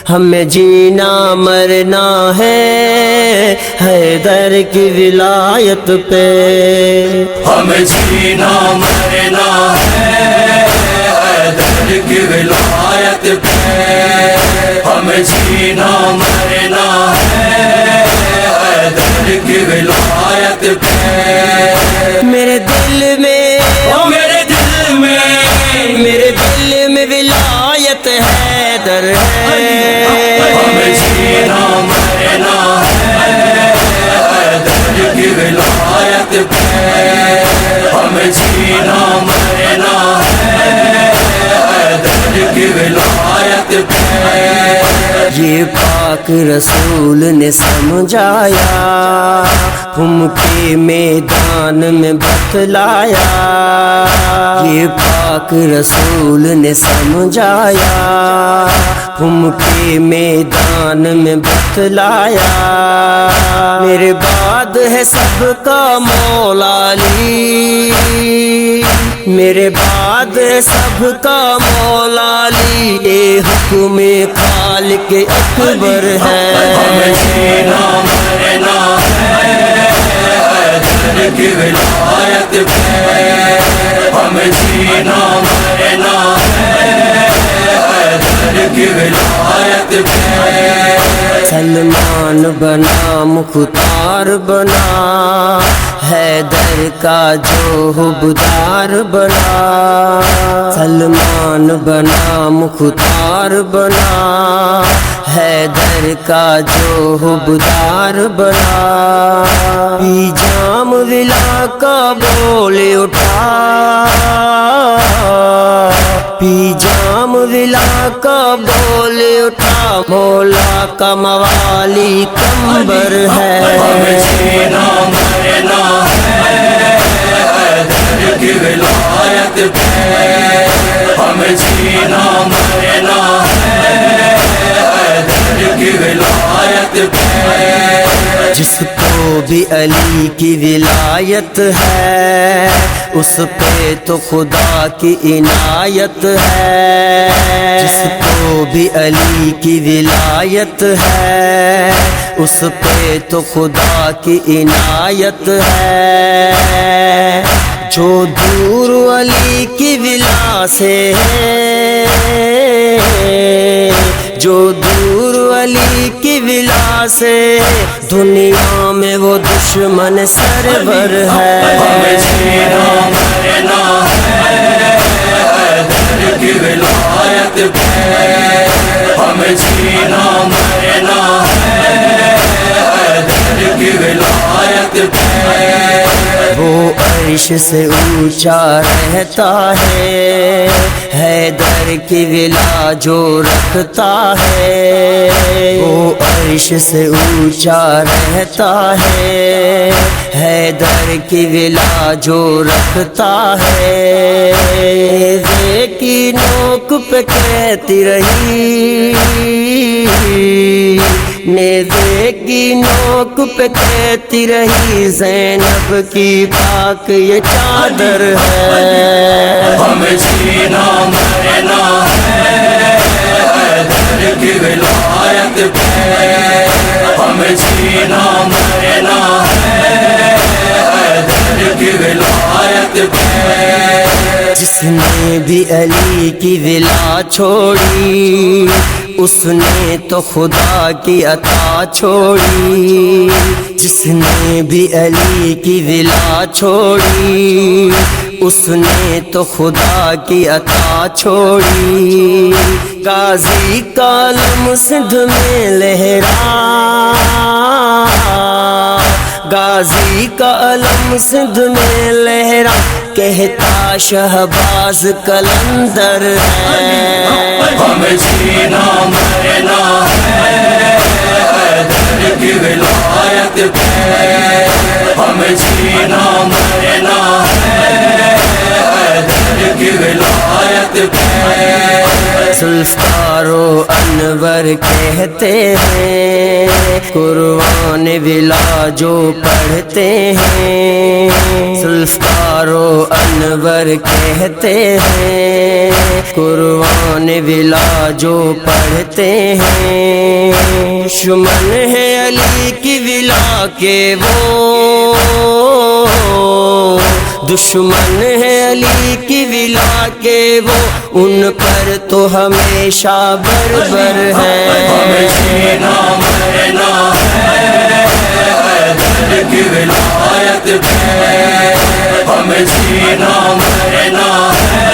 ہمیں جینا مرنا ہے حیدر کی ولایت پہ، ہمیں جینا مرنا ہے حیدر کی ولایت پہ، ہمیں جینا مرنا ہے حیدر کی ولایت پہ۔ میرے دل میں او میرے دل میں، میرے دل میں ولایت حیدر ہے، ہمیں جینا مرنا ہے حیدر کی ولایت پہ، ہمیں جینا مرنا ہے حیدر کی ولایت پہ۔ یہ پاک رسول نے سمجھایا، ہم کے میدان میں بتلایا، یہ پاک رسول نے سمجھایا، ہم کے میدان میں بتلایا، میرے بعد ہے سب کا مولا علی، میرے بعد ہے سب کا مولا علی، یہ حکم خالق اکبر ہے، ہمیں جینا مرنا ہے حیدر کی ولایت پہ، ہمیں جینا مرنا ہے حیدر کی ولایت پہ۔ سلمان بنا مختار بنا، حیدر کا جو حبدار بنا، سلمان بنا مختار بنا، حیدر کا جو حبدار بنا، پی جام ولا کا بول اٹھا، پی جام ولا کا بول اٹھا، مولا کا موالی کمبر ہے، ہمیں جینا مرنا ہے حیدر کی ولایت پہ، ہمیں جینا مرنا ہے حیدر کی ولایت پہ۔ جس کو بھی علی کی ولایت ہے، اس پہ تو خدا کی عنایت ہے، جس کو بھی علی کی ولایت ہے، اس پہ تو خدا کی عنایت ہے، جو دور علی کی ولا سے ہے، جو دور علی کی ولا سے، دنیا میں وہ دشمن سرور ہے، ہمیں جینا مرنا ہے حیدر کی ولایت پہ، ہمیں جینا مرنا ہے حیدر کی ولایت پہ۔ وہ عرش سے اونچا رہتا ہے، حیدر کی ولا جو رکھتا ہے، وہ عرش سے اونچا رہتا ہے، حیدر کی ولا جو رکھتا ہے، نیزے کی نوک پہ کہتی رہی، نیزے کی نوک پہ کہتی رہی، زینب کی پاک یہ چادر ہے، ہمیں جینا مرنا ہے حیدر کی ولایت پہ، ہمیں جینا مرنا ہے حیدر کی ولایت پہ۔ جس نے بھی علی کی ولا چھوڑی، اس نے تو خدا کی عطا چھوڑی، جس نے بھی علی کی ولا چھوڑی، اس نے تو خدا کی عطا چھوڑی، غازی کا علم سندھ میں لہرا، غازی کا علم سندھ میں لہرا، کہتا شہباز کلندر ہے، ہمیں جینا مرنا ہے حیدر کی ولایت پہ، ہمیں جینا مرنا ہے حیدر کی ولایت پہ۔ ذوالفقار و انور کہتے ہیں، قرآن ولا جو پڑھتے ہیں، ذوالفقار و انور کہتے ہیں، قرآن ولا جو پڑھتے ہیں، دشمن ہے علی کی ولا کے وہ، دشمن ہے علی کی ولا کے وہ، ان پر تو ہمیشہ بربر ہمیں ہے۔ جینا مرنا ہے حیدر کی ولایت پہ، ہمیں جینا مرنا ہے